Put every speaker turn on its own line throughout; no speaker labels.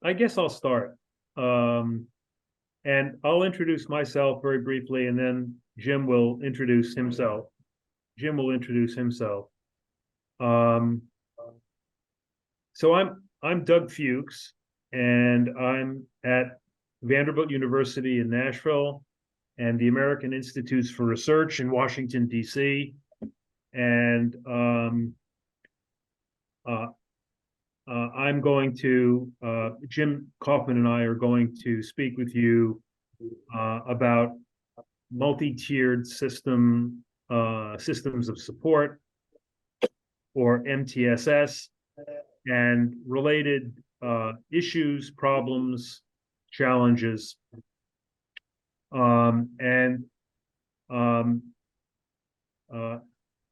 I guess I'll start. Um, and I'll introduce myself very briefly, and then Jim will introduce himself. Jim will introduce himself. Um, so I'm Doug Fuchs, and I'm at Vanderbilt University in Nashville and the American Institutes for Research in Washington, D.C. And uh, I'm going to, Jim Kaufman and I are going to speak with you about multi-tiered systems of support, or MTSS, and related issues, problems, challenges. And um, uh,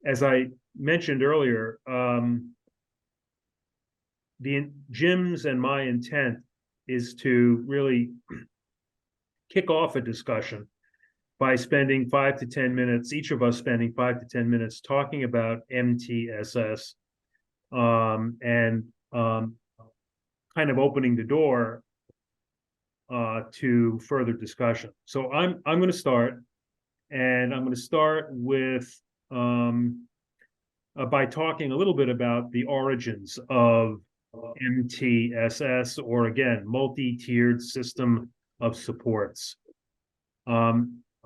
as I mentioned earlier, the Jim's and my intent is to really kick off a discussion by spending 5 to 10 minutes, each of us spending 5 to 10 minutes talking about MTSS, and kind of opening the door to further discussion. So I'm going to start, and I'm going to start with by talking a little bit about the origins of MTSS, or again, multi-tiered system of supports.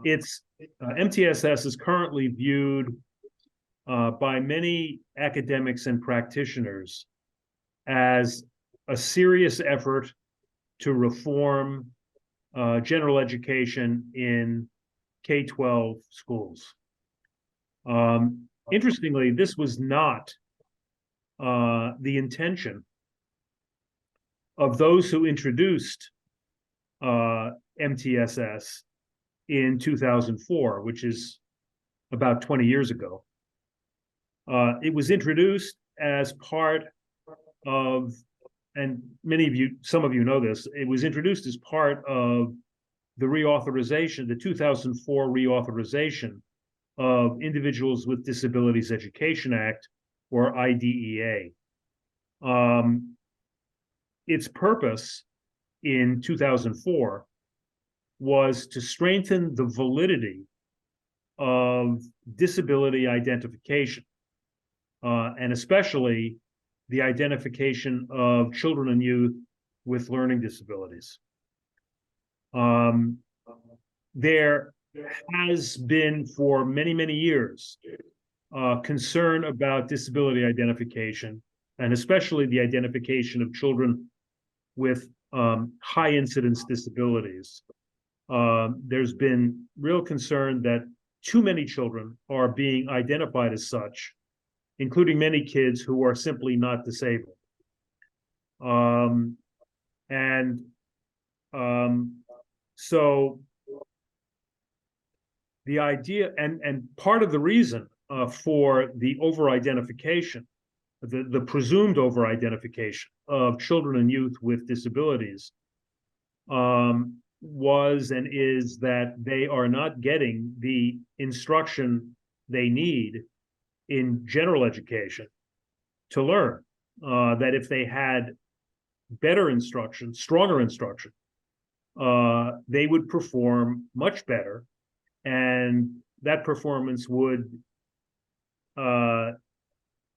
It's MTSS is currently viewed by many academics and practitioners as a serious effort to reform general education in K-12 schools. Interestingly, this was not the intention of those who introduced MTSS in 2004, which is about 20 years ago. It was introduced as part of, and some of you know this, it was introduced as part of the reauthorization, the 2004 reauthorization of Individuals with Disabilities Education Act, or IDEA. Its purpose in 2004 was to strengthen the validity of disability identification, and especially the identification of children and youth with learning disabilities. There has been for many, many years concern about disability identification, and especially the identification of children with high incidence disabilities. There's been real concern that too many children are being identified as such, including many kids who are simply not disabled. And so the idea, and part of the reason for the over-identification, the presumed over-identification of children and youth with disabilities, was and is that they are not getting the instruction they need in general education to learn. That if they had better instruction, stronger instruction, they would perform much better, and that performance would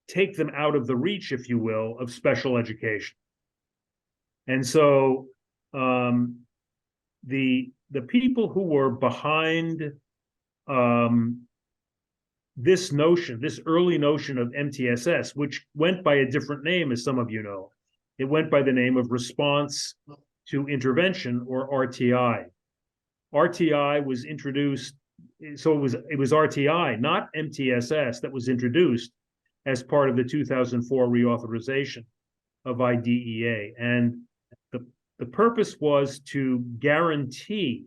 take them out of the reach, if you will, of special education. And so the people who were behind this notion, this early notion of MTSS, which went by a different name, as some of you know, it went by the name of Response to Intervention, or RTI. RTI was introduced, so it was RTI, not MTSS, that was introduced as part of the 2004 reauthorization of IDEA. And the purpose was to guarantee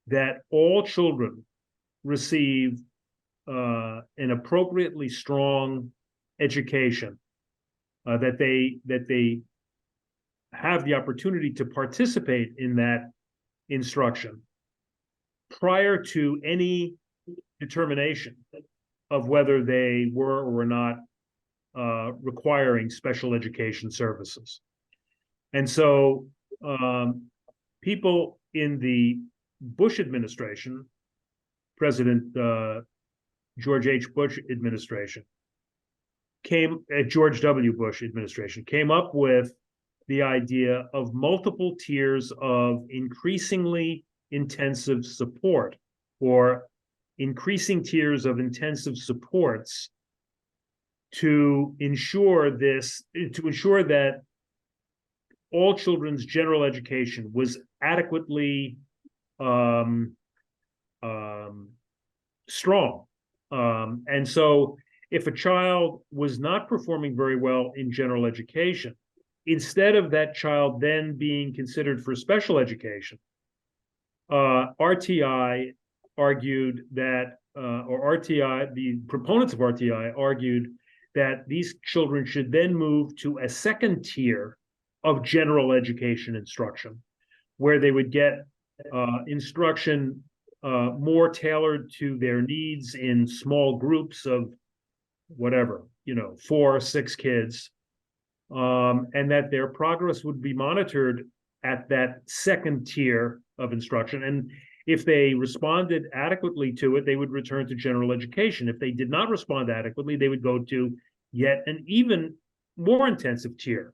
that all children receive an appropriately strong education, that they have the opportunity to participate in that instruction prior to any determination of whether they were or were not requiring special education services. And so people in the Bush administration, President George H. Bush administration, George W. Bush administration, came up with the idea of multiple tiers of increasingly intensive support, or increasing tiers of intensive supports, to ensure that all children's general education was adequately strong. And so if a child was not performing very well in general education, instead of that child then being considered for special education, RTI argued that, the proponents of RTI argued that these children should then move to a second tier of general education instruction, where they would get instruction more tailored to their needs in small groups of whatever, 4 or 6 kids, and that their progress would be monitored at that second tier of instruction. And if they responded adequately to it, they would return to general education. If they did not respond adequately, they would go to yet an even more intensive tier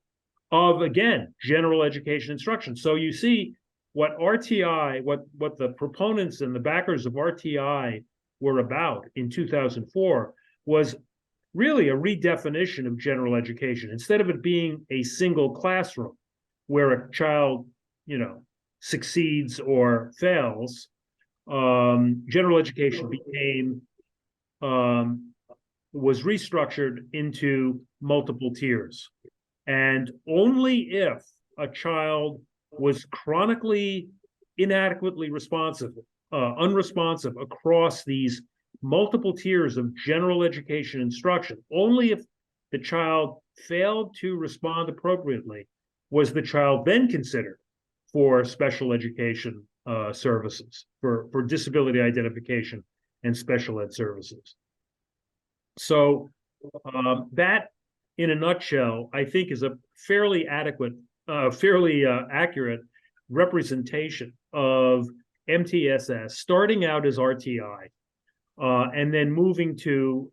of, again, general education instruction. So you see what RTI, what the proponents and the backers of RTI were about in 2004 was really a redefinition of general education. Instead of it being a single classroom where a child, succeeds or fails, general education was restructured into multiple tiers. And only if a child was chronically inadequately unresponsive across these multiple tiers of general education instruction, only if the child failed to respond appropriately was the child then considered for special education services, for disability identification and special ed services. So that, in a nutshell, I think is a fairly accurate representation of MTSS, starting out as RTI, and then moving to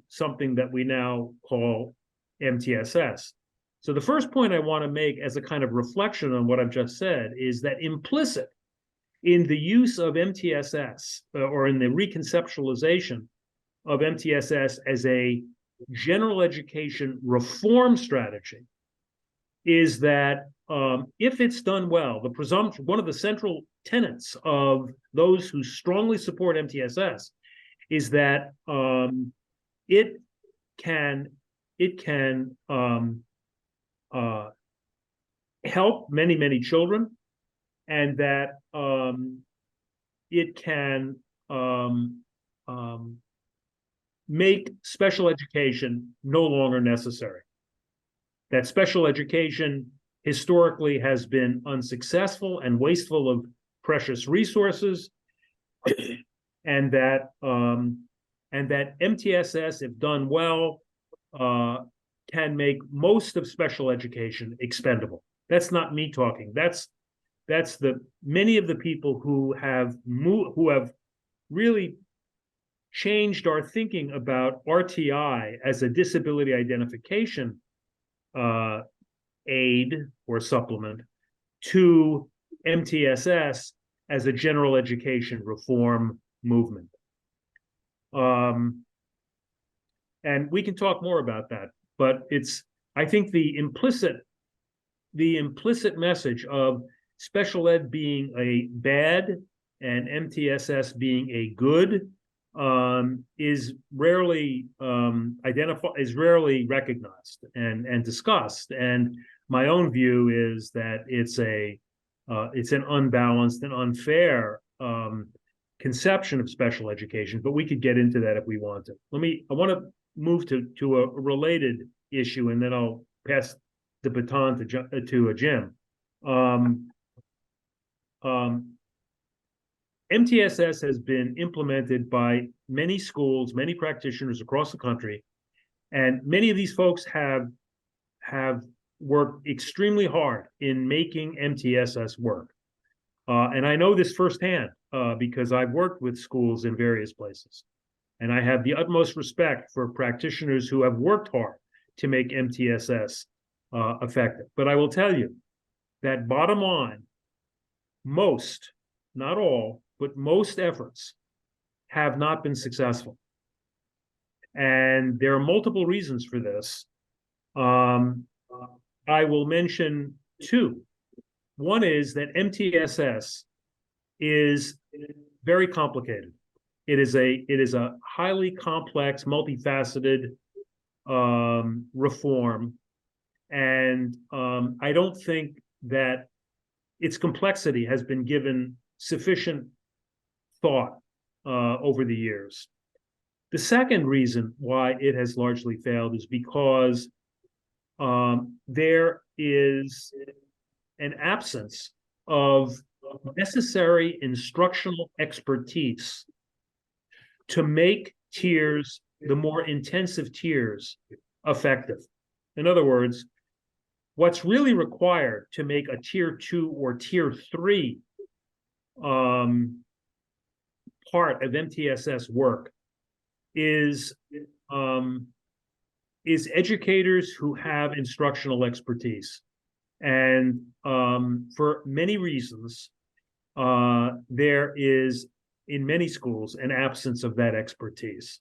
something that we now call MTSS. So the first point I want to make as a kind of reflection on what I've just said is that implicit in the use of MTSS, or in the reconceptualization of MTSS as a general education reform strategy, is that if it's done well, the presumption, one of the central tenets of those who strongly support MTSS is that it can help many children, and that it can make special education no longer necessary. That special education historically has been unsuccessful and wasteful of precious resources, and that MTSS, if done well, can make most of special education expendable. That's not me talking. That's the many of the people who have really changed our thinking about RTI as a disability identification aid or supplement to MTSS as a general education reform movement. And we can talk more about that, but I think the implicit message of special ed being a bad and MTSS being a good is rarely recognized and discussed. And my own view is that it's an unbalanced and unfair conception of special education, but we could get into that if we want to. I want to move to a related issue, and then I'll pass the baton to Jim. MTSS has been implemented by many schools, many practitioners across the country, and many of these folks have worked extremely hard in making MTSS work. And I know this firsthand because I've worked with schools in various places. And I have the utmost respect for practitioners who have worked hard to make MTSS effective. But I will tell you that bottom line, most, not all, but most efforts have not been successful. And there are multiple reasons for this. I will mention two. One is that MTSS is very complicated. It is a highly complex, multifaceted reform, and I don't think that its complexity has been given sufficient thought over the years. The second reason why it has largely failed is because there is an absence of necessary instructional expertise to make tiers, the more intensive tiers, effective. In other words, what's really required to make a tier 2 or tier 3 part of MTSS work is educators who have instructional expertise. And for many reasons, there is, in many schools, an absence of that expertise.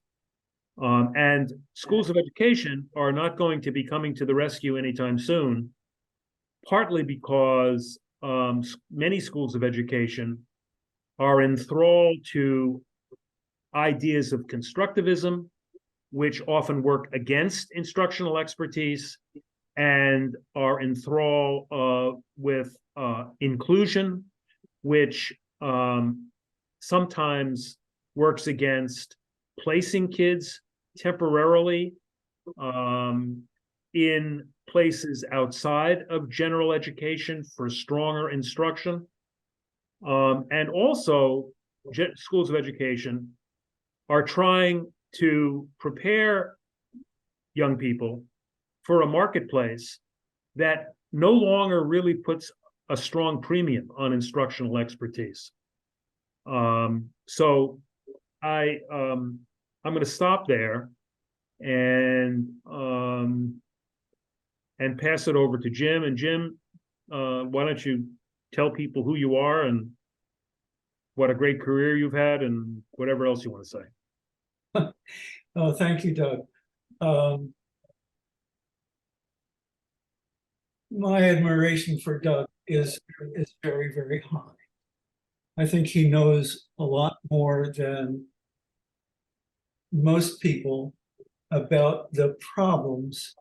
And schools of education are not going to be coming to the rescue anytime soon, partly because many schools of education are enthralled to ideas of constructivism, which often work against instructional expertise, and are enthralled with inclusion, which sometimes works against placing kids temporarily in places outside of general education for stronger instruction. And also, schools of education are trying to prepare young people for a marketplace that no longer really puts a strong premium on instructional expertise. So I'm going to stop there and pass it over to Jim. And Jim, why don't you tell people who you are and what a great career you've had and whatever else you want to say.
Oh, thank you, Doug. My admiration for Doug is very, very high. I think he knows a lot more than most people about the problems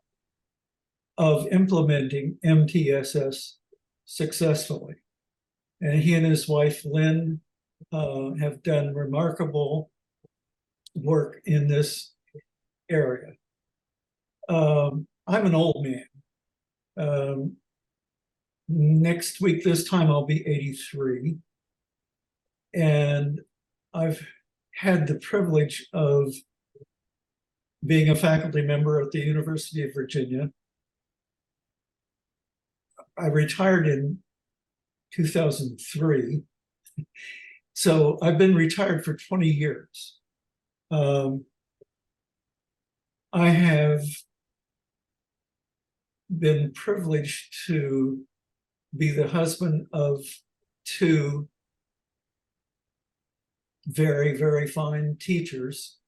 of implementing MTSS successfully. And he and his wife, Lynn, have done remarkable work in this area. I'm an old man. Next week, this time, I'll be 83. And I've had the privilege of being a faculty member at the University of Virginia. I retired in 2003. So I've been retired for 20 years. I have been privileged to be the husband of two very, very fine teachers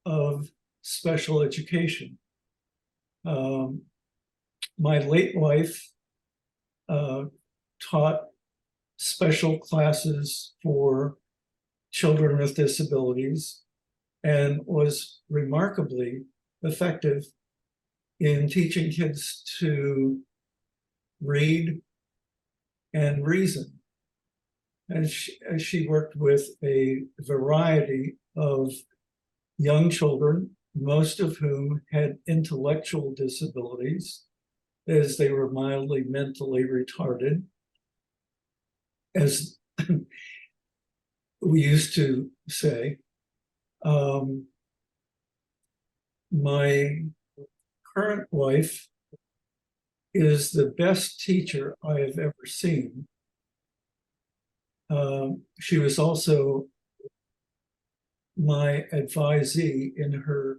of special education. My late wife taught special classes for children with disabilities and was remarkably effective in teaching kids to read and reason. And she worked with a variety of young children, most of whom had intellectual disabilities, as they were mildly mentally retarded. As we used to say, my current wife is the best teacher I have ever seen. She was also my advisee in her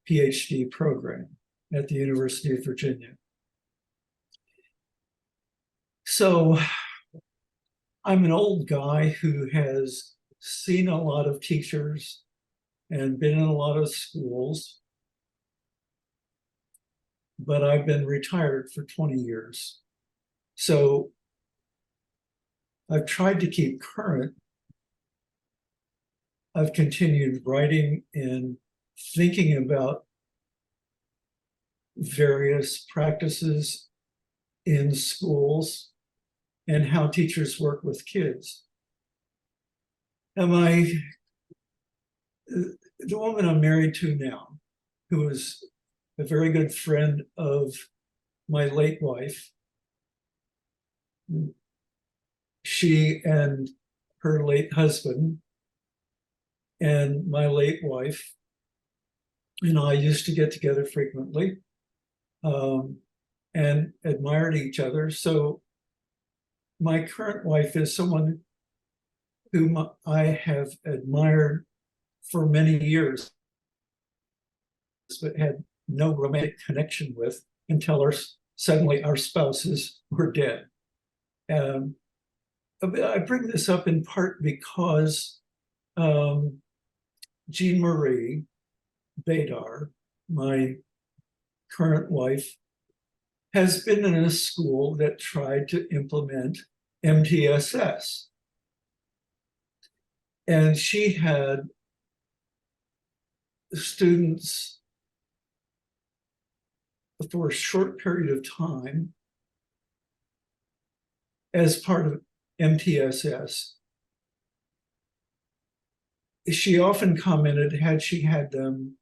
PhD program at the University of Virginia. So I'm an old guy who has seen a lot of teachers and been in a lot of schools, but I've been retired for 20 years. So I've tried to keep current. I've continued writing and thinking about various practices in schools and how teachers work with kids. And the woman I'm married to now, who is a very good friend of my late wife, she and her late husband and my late wife and I used to get together frequently and admired each other. So my current wife is someone whom I have admired for many years, but had no romantic connection with until suddenly our spouses were dead. I bring this up in part because Jean Marie Badar, my current wife, has been in a school that tried to implement MTSS. And she had students for a short period of time as part of MTSS. She often commented, had she had them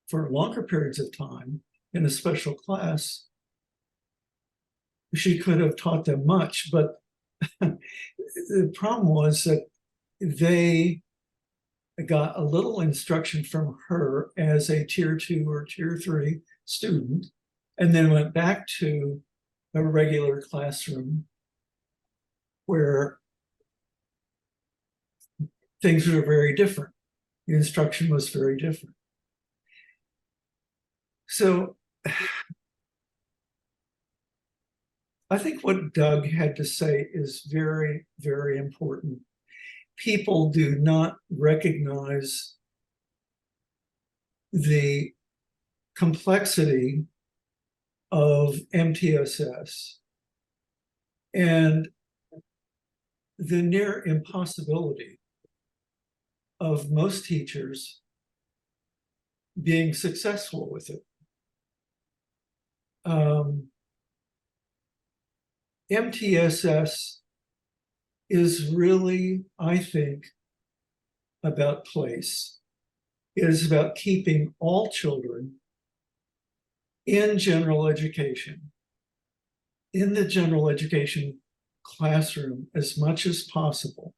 for longer periods of time in a special class, she could have taught them much, but the problem was that they got a little instruction from her as a tier 2 or tier 3 student, and then went back to a regular classroom where things were very different. The instruction was very different. So I think what Doug had to say is very, very important. People do not recognize the complexity of MTSS and the near impossibility of most teachers being successful with it. MTSS is really, I think, about place. It is about keeping all children in general education, in the general education classroom as much as possible.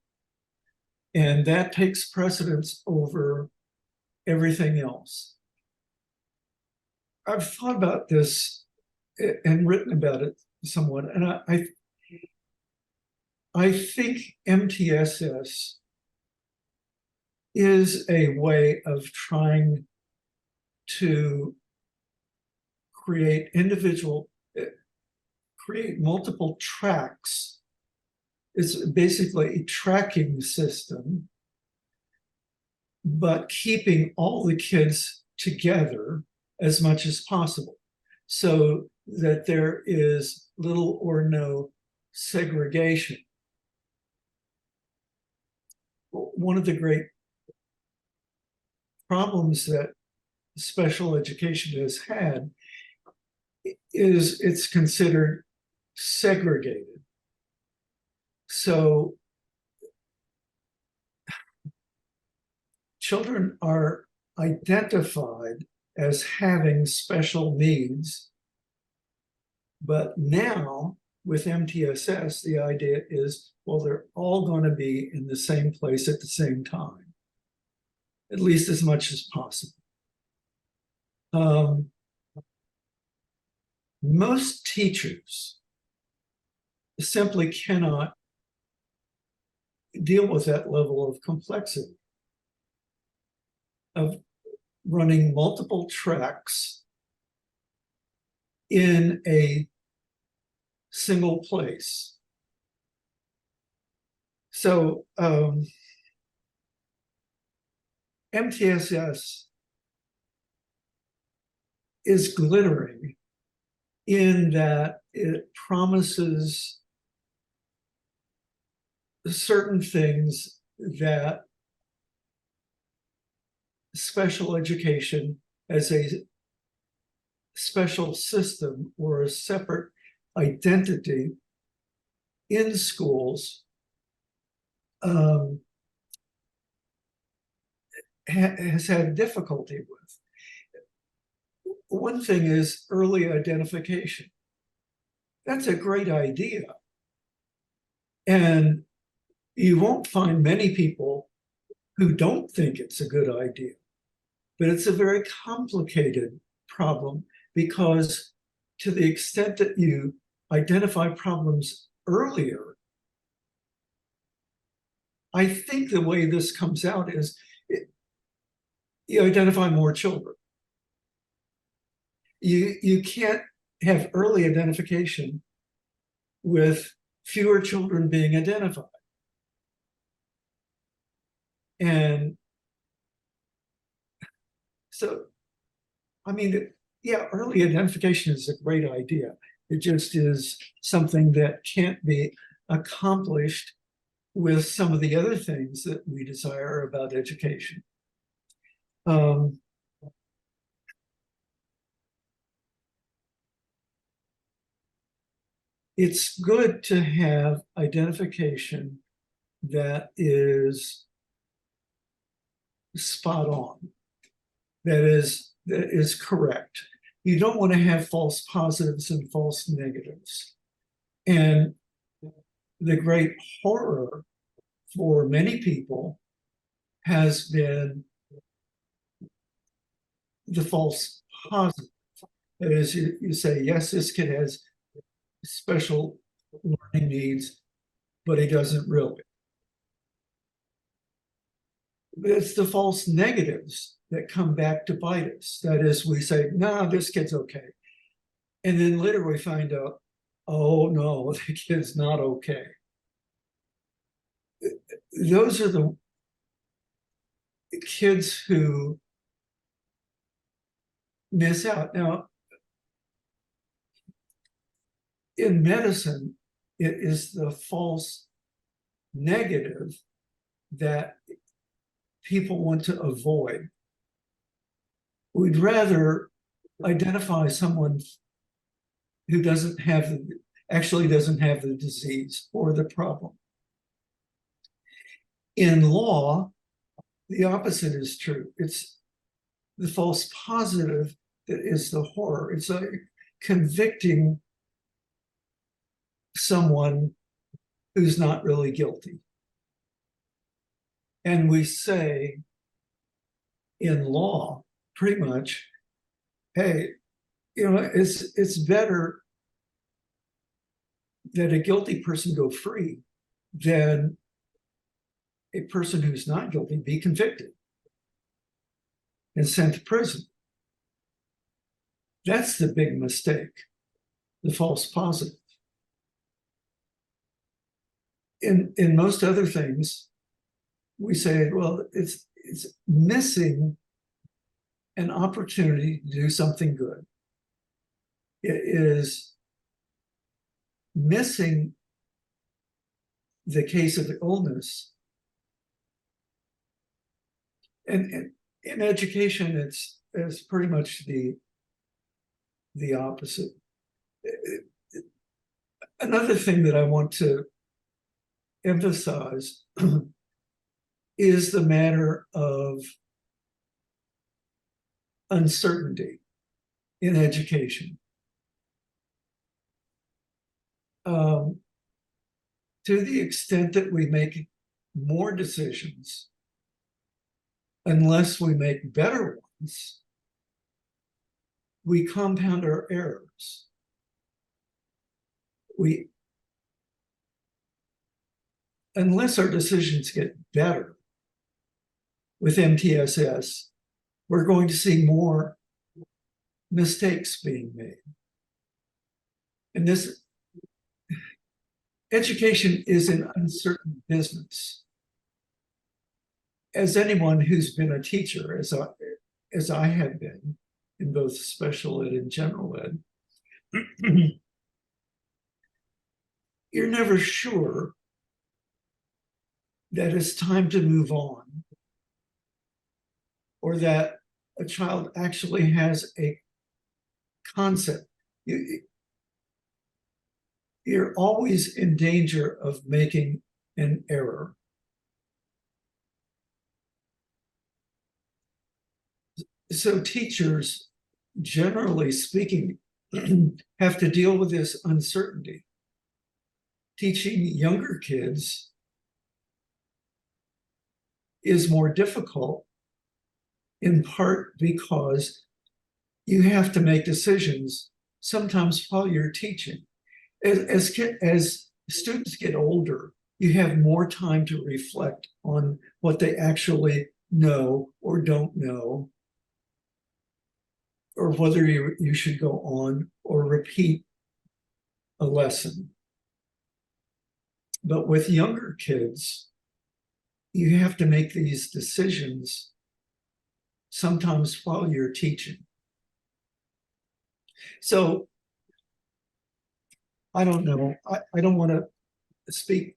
And that takes precedence over everything else. I've thought about this and written about it somewhat, and I think MTSS is a way of trying to create multiple tracks. It's basically a tracking system, but keeping all the kids together as much as possible so that there is little or no segregation. One of the great problems that special education has had is it's considered segregated. So children are identified as having special needs, but now with MTSS, the idea is, well, they're all going to be in the same place at the same time, at least as much as possible. most teachers simply cannot deal with that level of complexity of running multiple tracks in a single place. So MTSS is glittering in that it promises certain things that special education as a special system or a separate identity in schools has had difficulty with. One thing is early identification. That's a great idea. And you won't find many people who don't think it's a good idea. But it's a very complicated problem because to the extent that you identify problems earlier, I think the way this comes out is you identify more children. You can't have early identification with fewer children being identified. And so, I mean, yeah, early identification is a great idea. It just is something that can't be accomplished with some of the other things that we desire about education. It's good to have identification that is spot on, that is correct. You don't want to have false positives and false negatives. And the great horror for many people has been the false positive. That is, you say, yes, this kid has special learning needs, but he doesn't really. But it's the false negatives that come back to bite us. That is, we say, no, this kid's okay. And then later we find out, oh no, the kid's not okay. Those are the kids who miss out. Now, in medicine, it is the false negative that people want to avoid. We'd rather identify someone who actually doesn't have the disease or the problem. In law, the opposite is true. It's the false positive that is the horror. It's like convicting someone who's not really guilty. And we say in law, pretty much, hey, it's better that a guilty person go free than a person who's not guilty be convicted and sent to prison. That's the big mistake, the false positive. In most other things, we say, well, it's missing an opportunity to do something good. It is missing the case of illness. And in education, it's pretty much the opposite. Another thing that I want to emphasize is the matter of uncertainty in education. To the extent that we make more decisions, unless we make better ones, we compound our errors. we, unless our decisions get better with MTSS, we're going to see more mistakes being made. And this education is an uncertain business. As anyone who's been a teacher, as I have been in both special ed and general ed, you're never sure that it's time to move on, or that a child actually has a concept. You're always in danger of making an error. So teachers, generally speaking, have to deal with this uncertainty. Teaching younger kids is more difficult, in part because you have to make decisions sometimes while you're teaching. As students get older, you have more time to reflect on what they actually know or don't know, or whether you should go on or repeat a lesson. But with younger kids, you have to make these decisions sometimes while you're teaching. So I don't know. I don't want to speak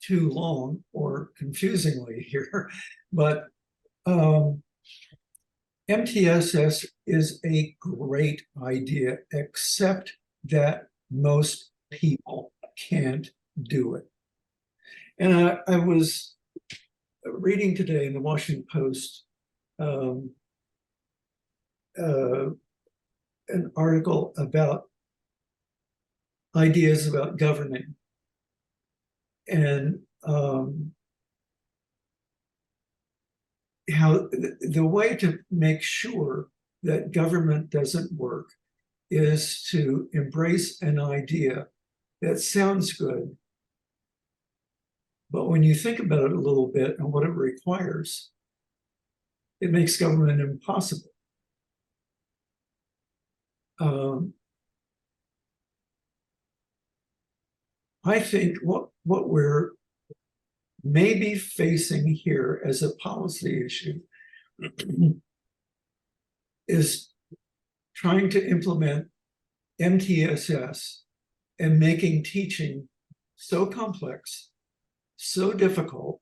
too long or confusingly here, but MTSS is a great idea, except that most people can't do it. And I was reading today in the Washington Post an article about ideas about governing, and how the way to make sure that government doesn't work is to embrace an idea that sounds good, but when you think about it a little bit and what it requires, it makes government impossible. I think what we're maybe facing here as a policy issue is trying to implement MTSS and making teaching so complex, so difficult,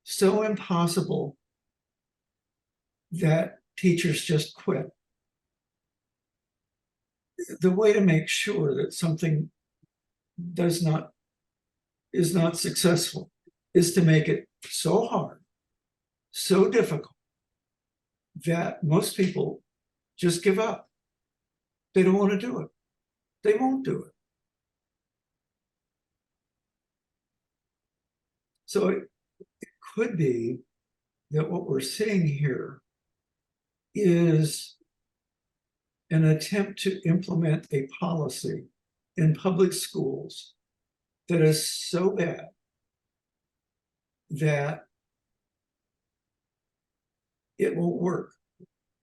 so impossible that teachers just quit. The way to make sure that something is not successful is to make it so hard, so difficult, that most people just give up. They don't want to do it. They won't do it. So it could be that what we're seeing here is an attempt to implement a policy in public schools that is so bad that it won't work.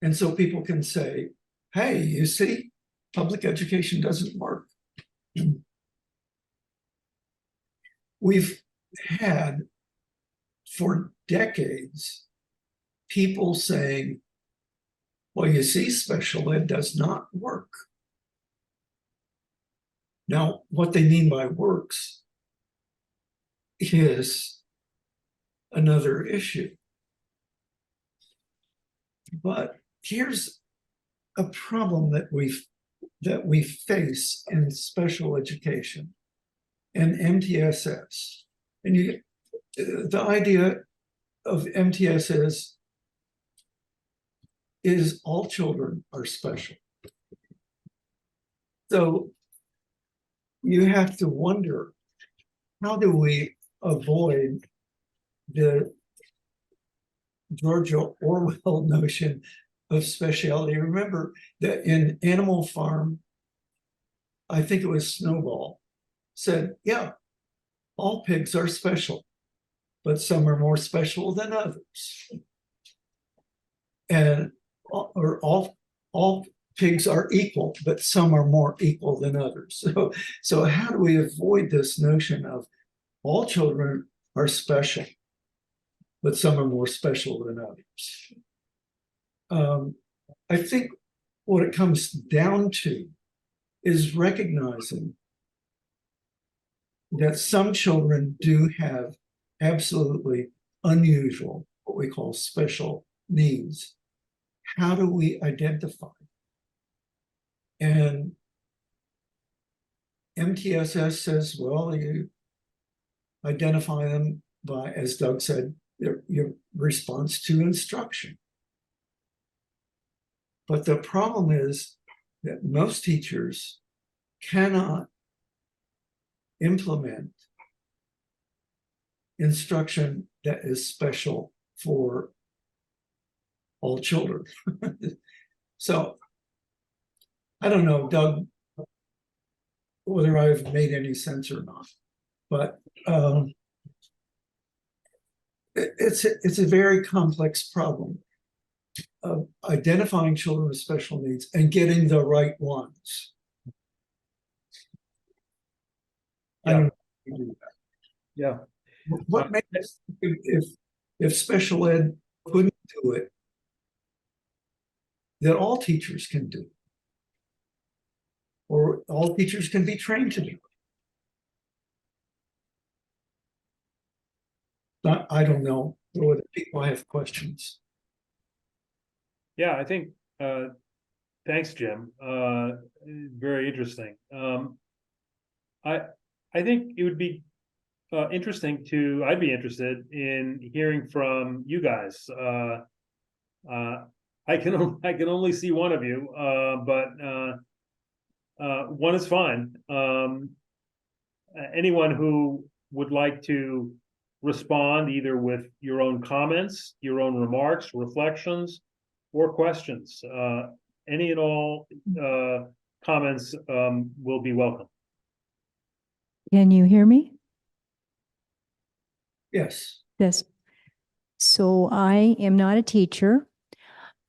And so people can say, hey, you see, public education doesn't work. We've had for decades people saying, well, you see, special ed does not work. Now, what they mean by works is another issue. But here's a problem that we face in special education and MTSS. And the idea of MTSS is all children are special. So you have to wonder, how do we avoid the Georgia Orwell notion of speciality? Remember that in Animal Farm, I think it was Snowball, said, yeah, all pigs are special, but some are more special than others. And or all pigs are equal, but some are more equal than others. So how do we avoid this notion of all children are special, but some are more special than others? I think what it comes down to is recognizing that some children do have absolutely unusual, what we call special needs. How do we identify? And MTSS says, well, you identify them by, as Doug said, your response to instruction. But the problem is that most teachers cannot implement instruction that is special for all children. So I don't know, Doug, whether I've made any sense or not, but it's a very complex problem of identifying children with special needs and getting the right ones. I don't know how to do that.
Yeah.
What makes if special ed couldn't do it, that all teachers can do, or all teachers can be trained to do? I don't know. Or people have questions.
Yeah, I think, thanks, Jim. Very interesting. I think it would be interesting I'd be interested in hearing from you guys. I can only see one of you, but one is fine. Anyone who would like to respond either with your own comments, your own remarks, reflections, or questions. Any and all comments will be welcome.
Can you hear me?
Yes.
Yes. So I am not a teacher.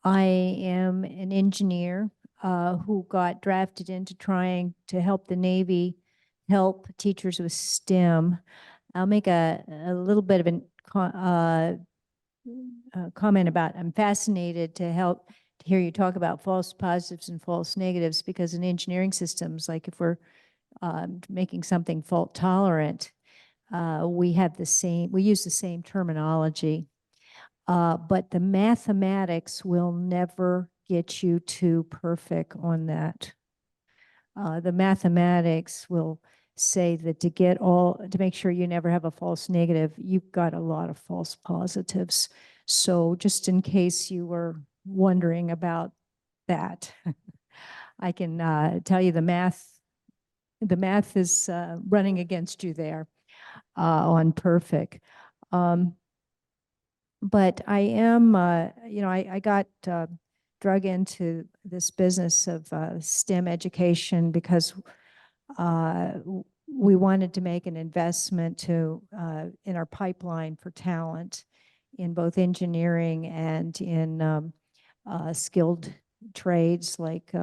I am an engineer who got drafted into trying to help the Navy help teachers with STEM. I'll make a little bit of a comment about, I'm fascinated to hear you talk about false positives and false negatives, because in engineering systems, like if we're making something fault tolerant, we use the same terminology. But the mathematics will never get you to perfect on that. The mathematics will say that to make sure you never have a false negative, you've got a lot of false positives. So just in case you were wondering about that, I can tell you the math is running against you there on perfect. But I am, I got drug into this business of STEM education because we wanted to make an investment in our pipeline for talent in both engineering and in skilled trades like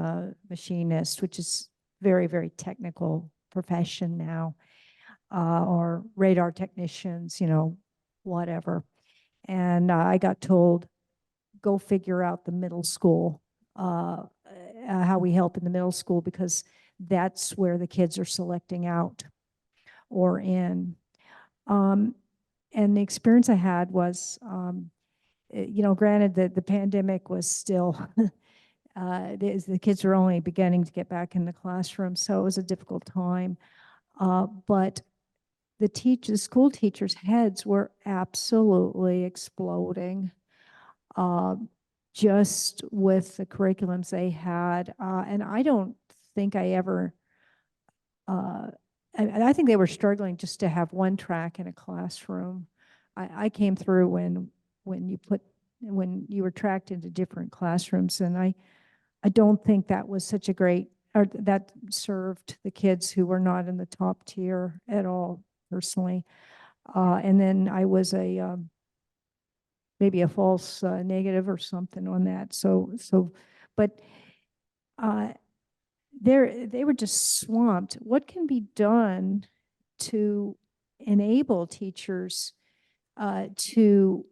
machinist, which is very, very technical profession now, or radar technicians, whatever. And I got told, go figure out the middle school, how we help in the middle school, because that's where the kids are selecting out or in. And the experience I had was, granted that the pandemic was still, the kids were only beginning to get back in the classroom, so it was a difficult time. But the school teachers' heads were absolutely exploding, just with the curriculums they had. And I don't think I ever, I think they were struggling just to have one track in a classroom. I came through when you were tracked into different classrooms, and I don't think that was such a great or that served the kids who were not in the top tier at all personally. And then I was maybe a false negative or something on that. But they were just swamped. What can be done to enable teachers to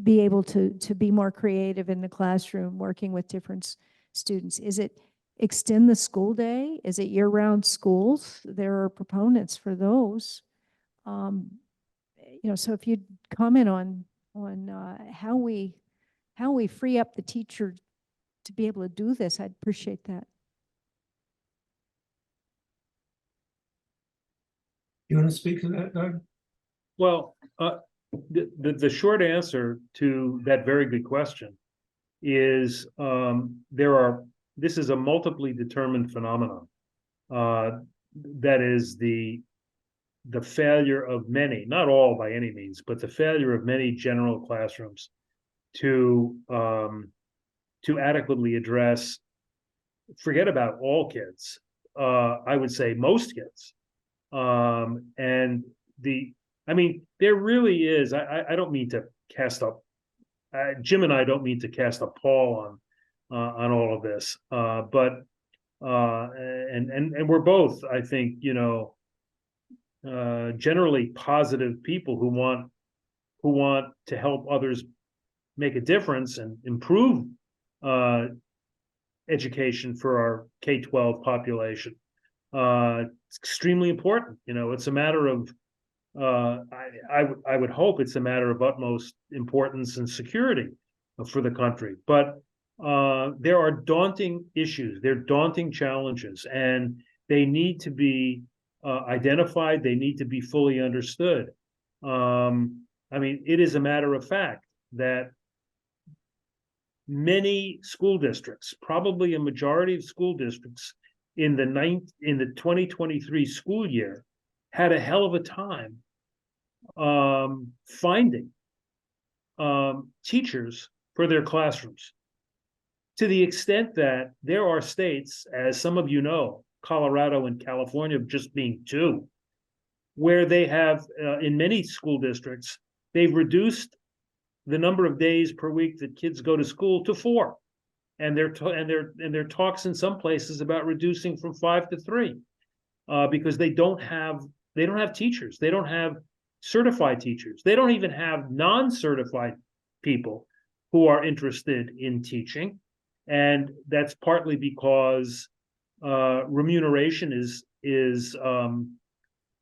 be able to be more creative in the classroom, working with different students? Is it extend the school day? Is it year-round schools? There are proponents for those. So if you'd comment on how we free up the teacher to be able to do this, I'd appreciate that.
You want to speak to that, Doug?
Well, the short answer to that very good question is this is a multiply determined phenomenon. That is the failure of many, not all by any means, but the failure of many general classrooms to adequately address, forget about all kids, I would say most kids. And there really is, I don't mean to cast up, Jim and I don't mean to cast a pall on all of this, but we're both, I think, generally positive people who want to help others make a difference and improve education for our K-12 population. It's extremely important. It's a matter of I would hope it's a matter of utmost importance and security for the country. But there are daunting issues, there are daunting challenges, and they need to be identified. They need to be fully understood. It is a matter of fact that many school districts, probably a majority of school districts in the 2023 school year, had a hell of a time finding teachers for their classrooms, to the extent that there are states, as some of you know, Colorado and California just being two, where they have in many school districts, they've reduced the number of days per week that kids go to school to 4, and there are talks in some places about reducing from 5 to 3, because they don't have teachers, they don't have certified teachers, they don't even have non-certified people who are interested in teaching, and that's partly because remuneration is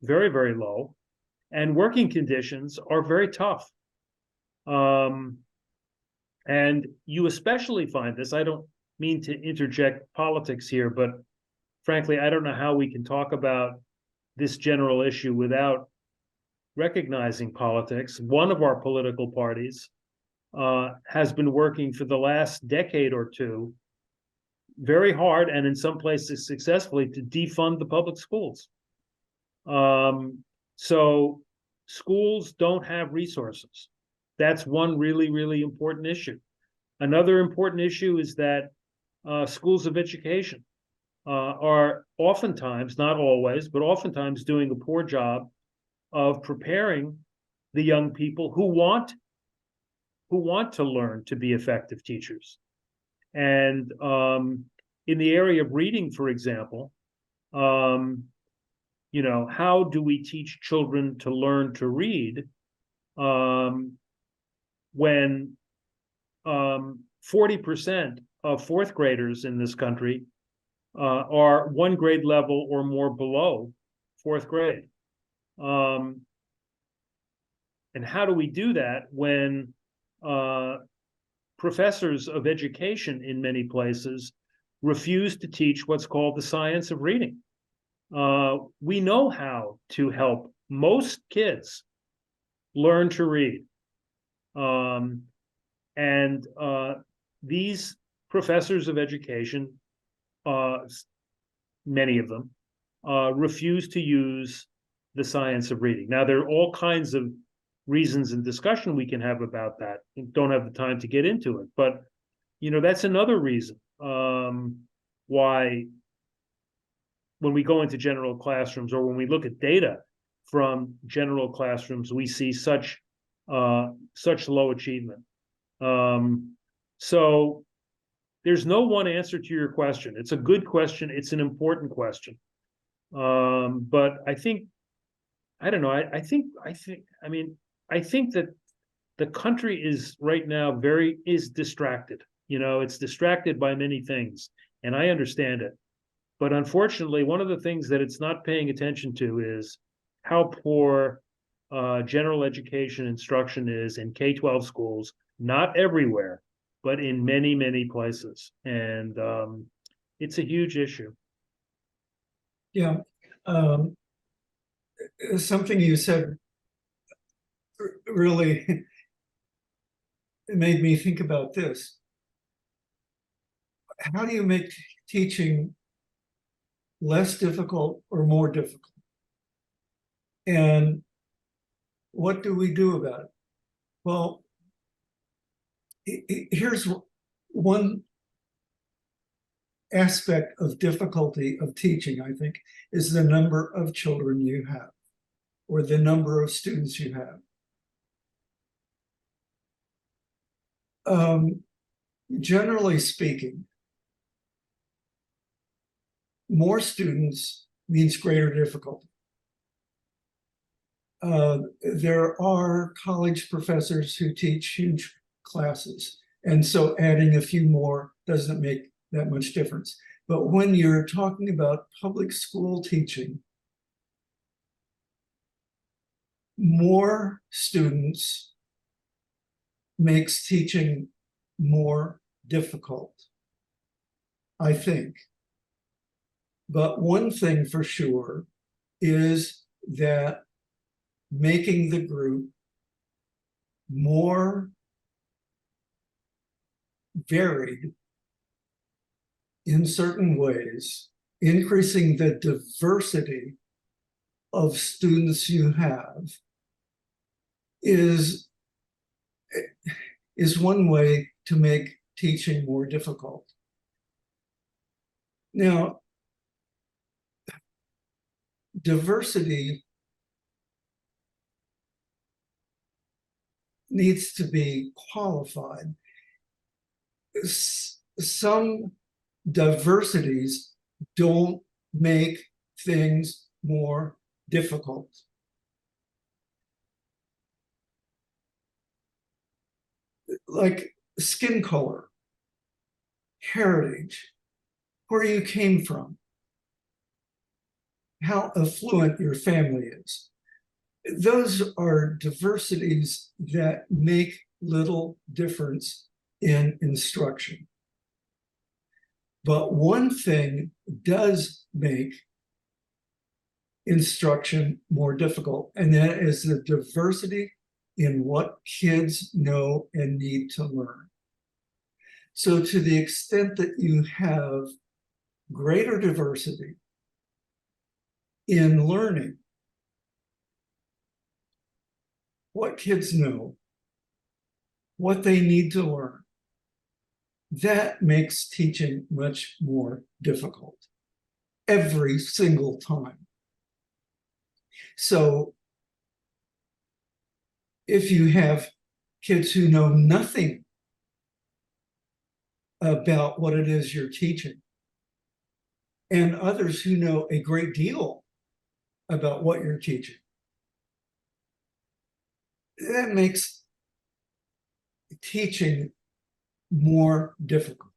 very, very low, and working conditions are very tough. And you especially find this, I don't mean to interject politics here, but frankly, I don't know how we can talk about this general issue without recognizing politics. One of our political parties has been working for the last decade or two very hard, and in some places successfully, to defund the public schools. So schools don't have resources. That's one really, really important issue. Another important issue is that schools of education are oftentimes, not always, but oftentimes doing a poor job of preparing the young people who want to learn to be effective teachers. And in the area of reading, for example, how do we teach children to learn to read when 40% of fourth graders in this country are one grade level or more below fourth grade? And how do we do that when professors of education in many places refuse to teach what's called the science of reading? We know how to help most kids learn to read. And these professors of education, many of them, refuse to use the science of reading. Now, there are all kinds of reasons and discussion we can have about that. We don't have the time to get into it, but that's another reason. why when we go into general classrooms or when we look at data from general classrooms, we see such low achievement. So there's no one answer to your question. It's a good question. It's an important question. But I think, I don't know. I think that the country is right now is distracted. It's distracted by many things, and I understand it. But unfortunately, one of the things that it's not paying attention to is how poor general education instruction is in K-12 schools, not everywhere, but in many, many places. And it's a huge issue.
Yeah. Something you said really made me think about this. How do you make teaching less difficult or more difficult? And what do we do about it? Well, here's one aspect of difficulty of teaching, I think, is the number of children you have or the number of students you have. Generally speaking, more students means greater difficulty. There are college professors who teach huge classes, and so adding a few more doesn't make that much difference. But when you're talking about public school teaching, more students makes teaching more difficult, I think. But one thing for sure is that making the group more varied in certain ways, increasing the diversity of students you have is one way to make teaching more difficult. Now, diversity needs to be qualified. Some diversities don't make things more difficult. Like skin color, heritage, where you came from, how affluent your family is. Those are diversities that make little difference in instruction. But one thing does make instruction more difficult, and that is the diversity in what kids know and need to learn. So to the extent that you have greater diversity in learning what kids know, what they need to learn, that makes teaching much more difficult every single time. So if you have kids who know nothing about what it is you're teaching, and others who know a great deal about what you're teaching, that makes teaching more difficult.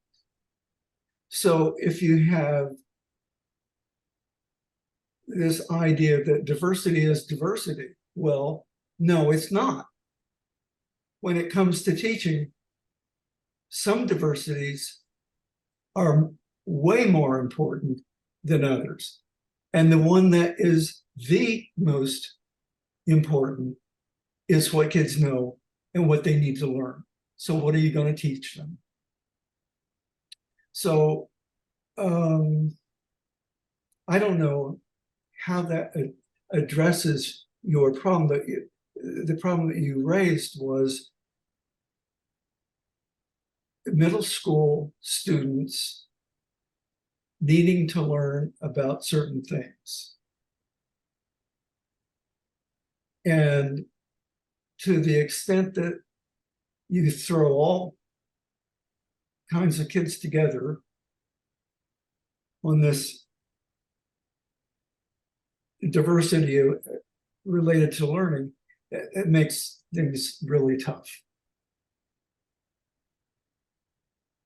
So if you have this idea that diversity is diversity, well, no, it's not. When it comes to teaching, some diversities are way more important than others. And the one that is the most important is what kids know and what they need to learn. So what are you going to teach them? So I don't know how that addresses your problem, but the problem that you raised was middle school students needing to learn about certain things. And to the extent that you throw all kinds of kids together on this diversity related to learning, it makes things really tough.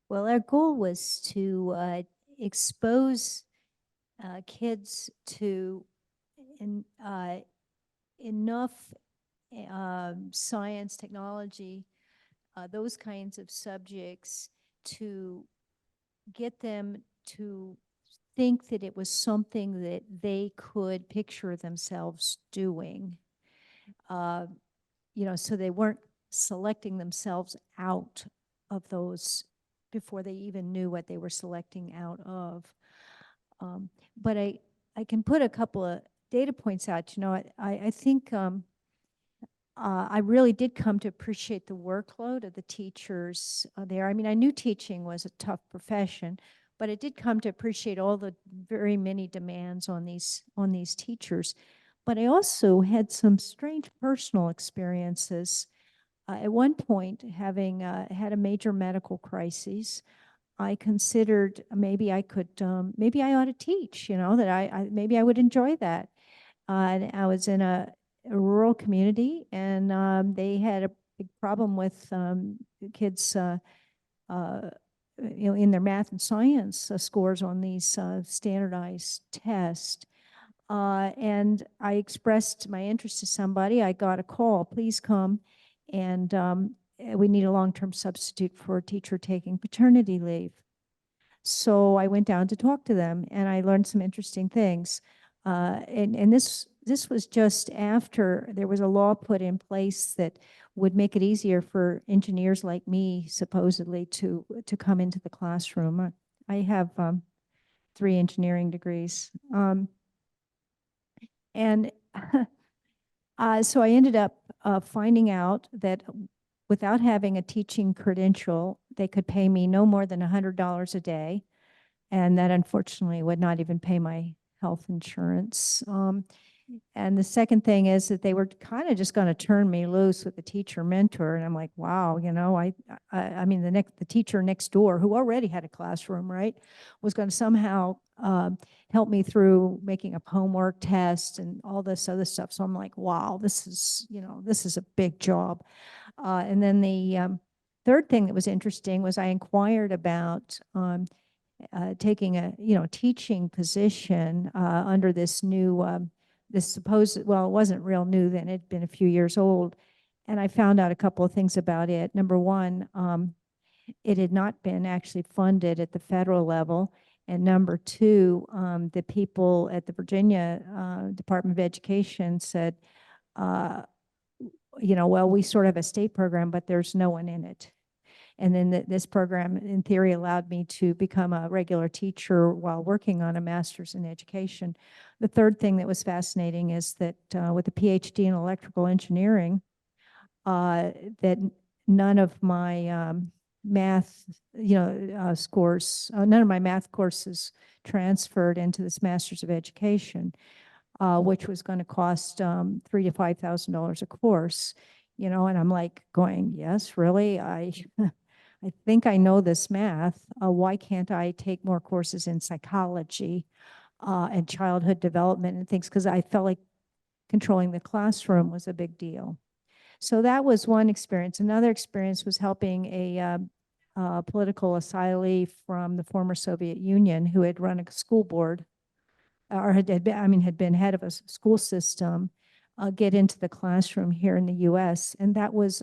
Well, our goal was to expose kids to enough science, technology, those kinds of subjects to get them to think that it was something that they could picture themselves doing. So they weren't selecting themselves out of those before they even knew what they were selecting out of. But I can put a couple of data points out. I think I really did come to appreciate the workload of the teachers there. I mean, I knew teaching was a tough profession, but I did come to appreciate all the very many demands on these teachers. But I also had some strange personal experiences. At one point, having had a major medical crisis, I considered maybe I could, maybe I ought to teach, that maybe I would enjoy that. And I was in a rural community, and they had a big problem with kids, in their math and science scores on these standardized tests. And I expressed my interest to somebody. I got a call, please come, and we need a long-term substitute for a teacher taking paternity leave. So I went down to talk to them, and I learned some interesting things. And this was just after there was a law put in place that would make it easier for engineers like me, supposedly, to come into the classroom. I have 3 engineering degrees. And so I ended up finding out that without having a teaching credential, they could pay me no more than $100 a day. And that unfortunately would not even pay my health insurance. And the second thing is that they were kind of just going to turn me loose with the teacher mentor. And I'm like, wow, I mean, the teacher next door, who already had a classroom, right, was going to somehow help me through making up homework tests and all this other stuff. So I'm like, wow, this is a big job. And then the third thing that was interesting was I inquired about taking a teaching position under this new this supposed, well, it wasn't real new then, it'd been a few years old, and I found out a couple of things about it. Number one, it had not been actually funded at the federal level, and number two, the people at the Virginia Department of Education said, well, we sort of have a state program, but there's no one in it. And then this program, in theory, allowed me to become a regular teacher while working on a master's in education. The third thing that was fascinating is that with a PhD in electrical engineering, that none of my math, scores, none of my math courses transferred into this master's of education, which was going to cost $3,000 to $5,000 a course. And I'm like going, yes, really? I think I know this math. Why can't I take more courses in psychology and childhood development and things? Because I felt like controlling the classroom was a big deal. So that was one experience. Another experience was helping a political asylee from the former Soviet Union who had run a school board, or had been head of a school system, get into the classroom here in the U.S. And that was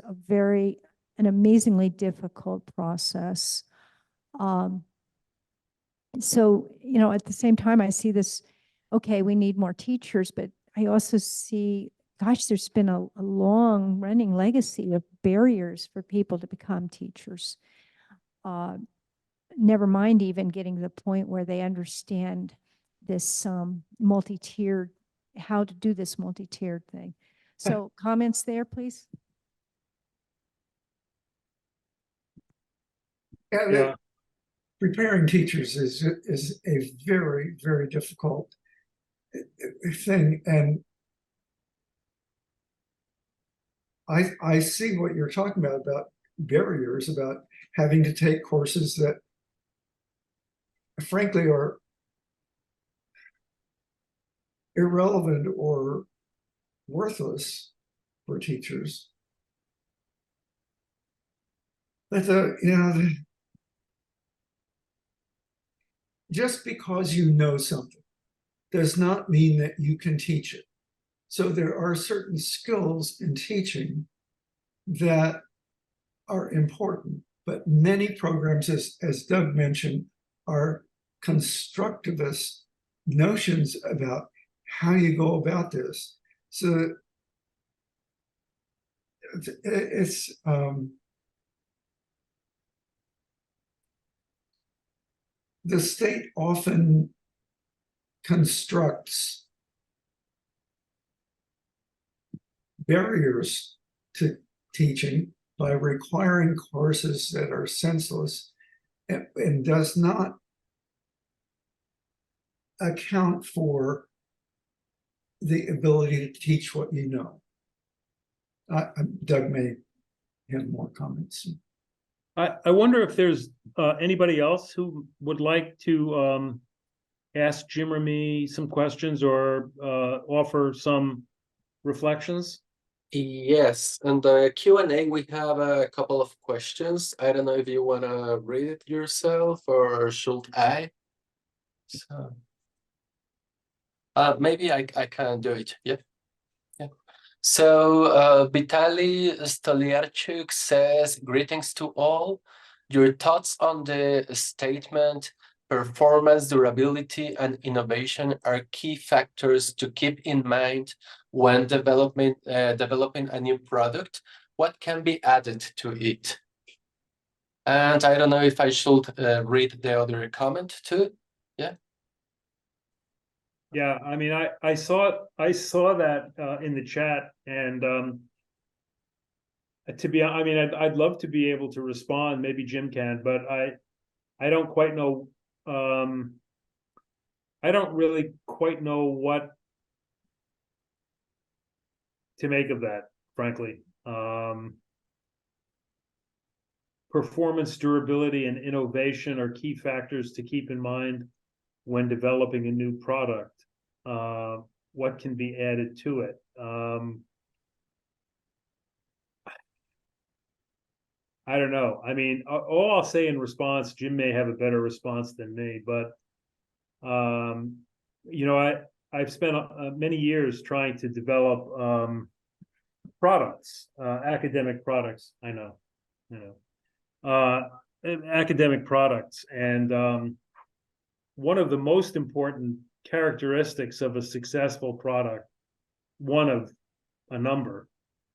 an amazingly difficult process. So, at the same time, I see this, okay, we need more teachers, but I also see, gosh, there's been a long running legacy of barriers for people to become teachers. Never mind even getting to the point where they understand this multi-tiered, how to do this multi-tiered thing. So comments there, please?
Yeah.
preparing teachers is a very, very difficult thing. And I see what you're talking about barriers, about having to take courses that frankly are irrelevant or worthless for teachers. But just because you know something does not mean that you can teach it. So there are certain skills in teaching that are important, but many programs, as Doug mentioned, are constructivist notions about how you go about this. So it's the state often constructs barriers to teaching by requiring courses that are senseless and does not account for the ability to teach what you know. Doug may have more comments.
I wonder if there's anybody else who would like to ask Jim or me some questions or offer some reflections.
Yes, and the Q&A, we have a couple of questions. I don't know if you want to read it yourself or should I? So, maybe I can do it. Yeah. So Vitaly Stoliarchuk says, greetings to all. Your thoughts on the statement, performance, durability, and innovation are key factors to keep in mind when developing a new product. What can be added to it? And I don't know if I should read the other comment too. Yeah.
Yeah, I mean, I saw that in the chat, and I mean, I'd love to be able to respond. Maybe Jim can, but I don't quite know. I don't really quite know what to make of that, frankly. Performance, durability, and innovation are key factors to keep in mind when developing a new product. What can be added to it? I don't know. I mean, all I'll say in response, Jim may have a better response than me, but you know, I've spent many years trying to develop products, academic products. I know, academic products, and one of the most important characteristics of a successful product, one of a number,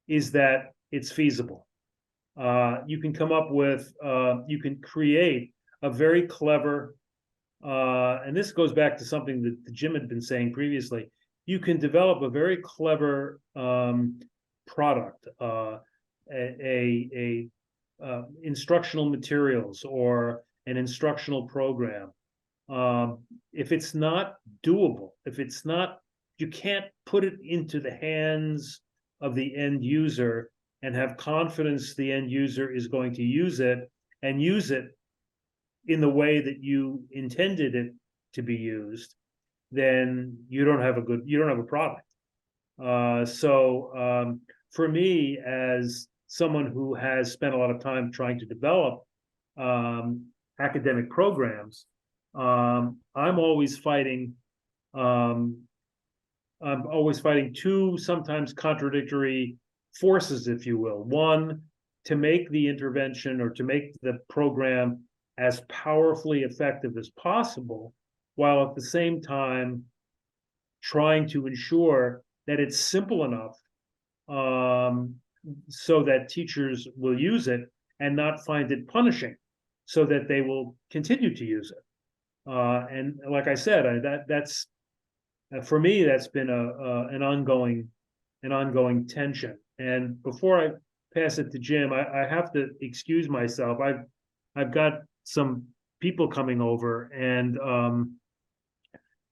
is that it's feasible. You can come up with, you can create a very clever, and this goes back to something that Jim had been saying previously, you can develop a very clever product, instructional materials or an instructional program. If it's not doable, if it's not, you can't put it into the hands of the end user and have confidence the end user is going to use it and use it in the way that you intended it to be used, then you don't have a product. So for me, as someone who has spent a lot of time trying to develop academic programs, I'm always fighting two sometimes contradictory forces, if you will. One, to make the intervention or to make the program as powerfully effective as possible, while at the same time trying to ensure that it's simple enough so that teachers will use it and not find it punishing, so that they will continue to use it. And like I said, that's for me, that's been an ongoing tension. And before I pass it to Jim, I have to excuse myself. I've got some people coming over, and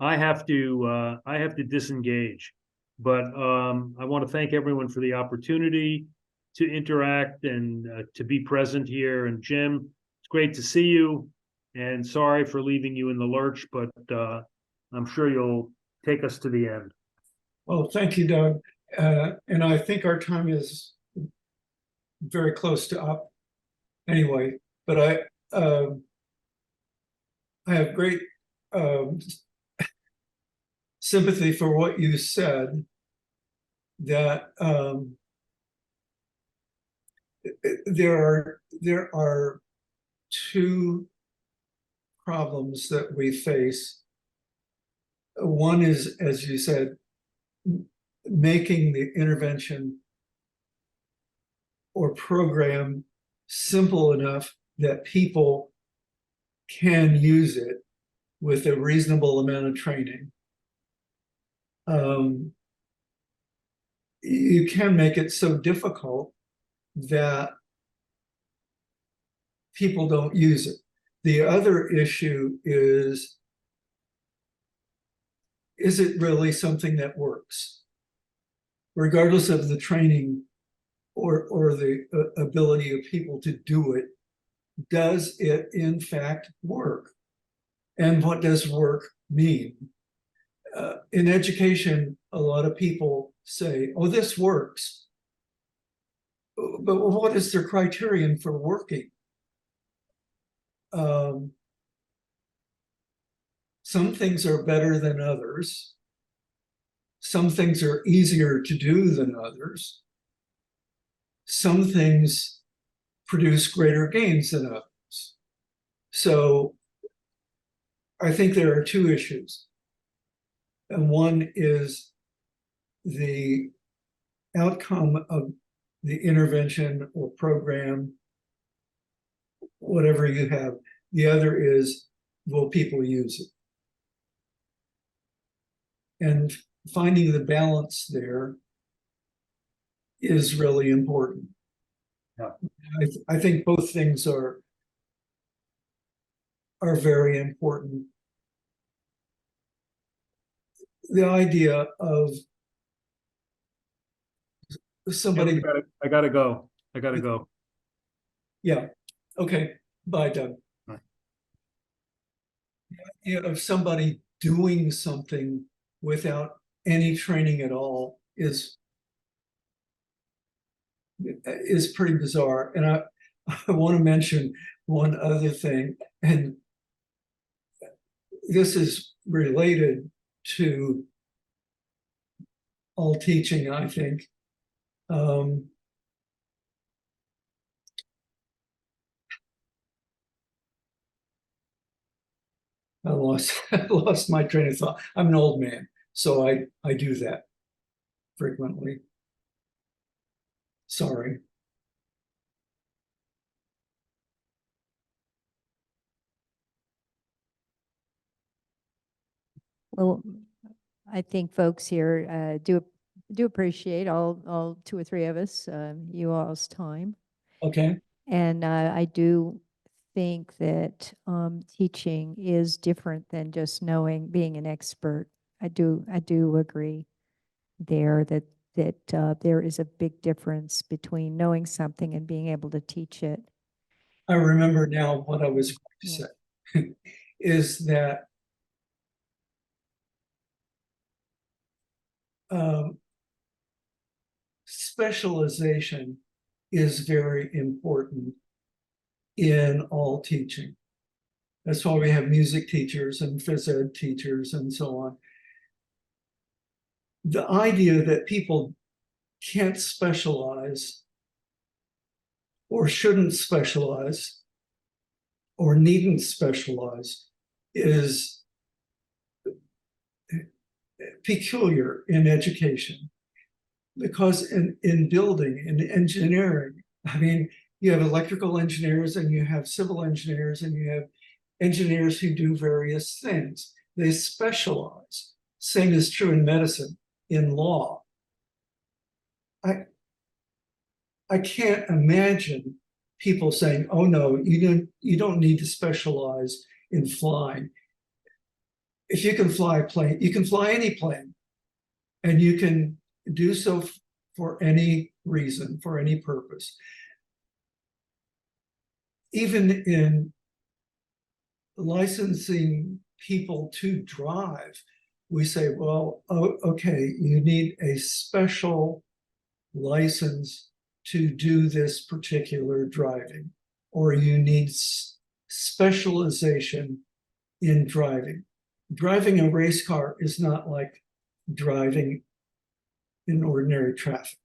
I have to disengage. But I want to thank everyone for the opportunity to interact and to be present here. And Jim, it's great to see you. And sorry for leaving you in the lurch, but I'm sure you'll take us to the end.
Well, thank you, Doug. And I think our time is very close to up anyway, but I have great sympathy for what you said, that there are two problems that we face. One is, as you said, making the intervention or program simple enough that people can use it with a reasonable amount of training. You can make it so difficult that people don't use it. The other issue is it really something that works? Regardless of the training or the ability of people to do it, does it in fact work? And what does work mean? In education, a lot of people say, oh, this works. But what is their criterion for working? Some things are better than others. Some things are easier to do than others. Some things produce greater gains than others. So I think there are two issues. And one is the outcome of the intervention or program, whatever you have. The other is, will people use it? And finding the balance there is really important.
Yeah.
I think both things are very important. The idea of somebody.
I gotta go. I gotta go.
Yeah. Okay. Bye, Doug.
Bye.
The idea of somebody doing something without any training at all is pretty bizarre. And I want to mention one other thing, and this is related to all teaching, I think. I lost my train of thought. I'm an old man, so I do that frequently. Sorry.
Well, I think folks here do appreciate all two or three of us, you all's time.
Okay.
And I do think that teaching is different than just being an expert. I do agree there that there is a big difference between knowing something and being able to teach it.
I remember now what I was going to say is that specialization is very important in all teaching. That's why we have music teachers and phys ed teachers and so on. The idea that people can't specialize or shouldn't specialize or needn't specialize is peculiar in education. Because in building, in engineering, I mean, you have electrical engineers and you have civil engineers and you have engineers who do various things. They specialize. Same is true in medicine, in law. I can't imagine people saying, oh no, you don't need to specialize in flying. If you can fly a plane, you can fly any plane, and you can do so for any reason, for any purpose. Even in licensing people to drive, we say, well, oh, okay, you need a special license to do this particular driving, or you need specialization in driving. Driving a race car is not like driving in ordinary traffic.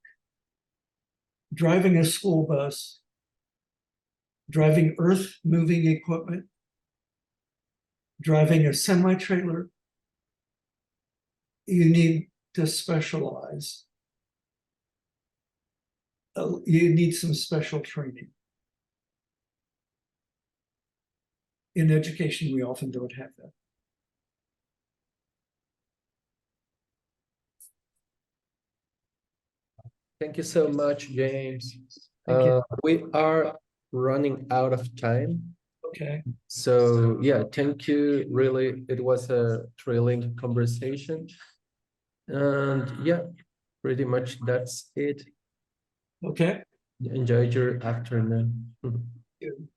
Driving a school bus, driving earth-moving equipment, driving a semi-trailer, you need to specialize. You need some special training. In education, we often don't have that.
Thank you so much, James.
Thank you.
We are running out of time.
Okay.
So yeah, thank you. Really, it was a thrilling conversation. And yeah, pretty much that's it.
Okay.
Enjoy your afternoon.
Good.